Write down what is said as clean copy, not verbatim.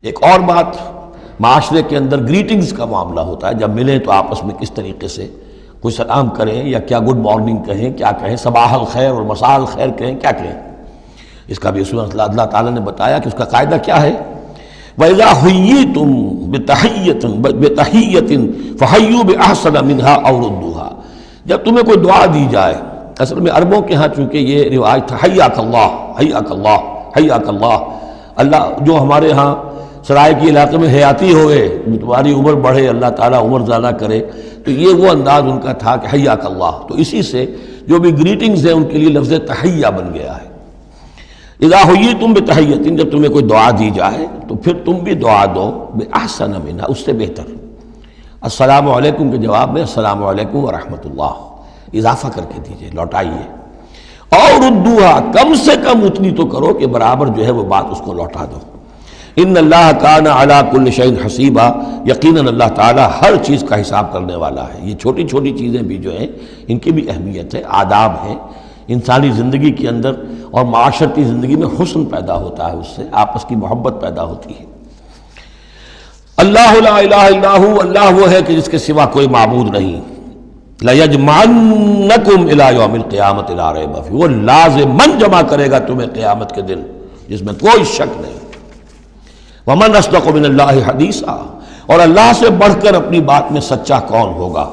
ایک اور بات، معاشرے کے اندر گریٹنگز کا معاملہ ہوتا ہے، جب ملیں تو آپس میں کس طریقے سے کوئی سلام کریں یا کیا گڈ مارننگ کہیں، کیا کہیں، صباح الخیر اور مساء الخیر کہیں، کیا کہیں۔ اس کا بھی اصول اللہ تعالیٰ نے بتایا کہ اس کا قاعدہ کیا ہے، وَإِذَا حُيِّيتُم بِتَحِيَّةٍ فَحَيُّوا بِأَحْسَنَ مِنْهَا أَوْ رُدُّوهَا، جب تمہیں کوئی دعا دی جائے، اصل میں عربوں کے ہاں چونکہ یہ رواج تھا حیاک اللہ حیاک اللہ حیاک اللہ، اللہ جو ہمارے ہاں سرائے کے علاقے میں حیاتی ہوئے، تمہاری عمر بڑھے، اللہ تعالیٰ عمر زیادہ کرے، تو یہ وہ انداز ان کا تھا کہ حیاک اللہ، تو اسی سے جو بھی گریٹنگز ہیں ان کے لیے لفظ تحیہ بن گیا ہے۔ اذا حییتم بتحیۃ، جب تمہیں کوئی دعا دی جائے تو پھر تم بھی دعا دو بأحسن منہا، اس سے بہتر۔ السلام علیکم کے جواب میں السلام علیکم ورحمۃ اللہ اضافہ کر کے دیجئے، لوٹائیے۔ اور ردوہا، کم سے کم اتنی تو کرو کہ برابر جو ہے وہ بات اس کو لوٹا دو۔ ان اللہ کان علی کل شیء حسیبا، یقیناً اللہ تعالیٰ ہر چیز کا حساب کرنے والا ہے۔ یہ چھوٹی چھوٹی چیزیں بھی جو ہیں ان کی بھی اہمیت ہے، آداب ہیں، انسانی زندگی کے اندر اور معاشرتی زندگی میں حسن پیدا ہوتا ہے، اس سے آپس کی محبت پیدا ہوتی ہے۔ اللہ لا الہ الا ہو، اللہ وہ ہے کہ جس کے سوا کوئی معبود نہیں۔ لَيَجْمَعَنَّكُمْ إِلَىٰ يَوْمِ الْقِيَامَةِ لَا رَيْبَ فِيهِ، وہ لازماً جمع کرے گا تمہیں قیامت کے دن جس میں کوئی شک نہیں۔ وَمَنْ أَصْدَقُ مِنَ اللَّهِ حَدِيثًا، اور اللہ سے بڑھ کر اپنی بات میں سچا کون ہوگا۔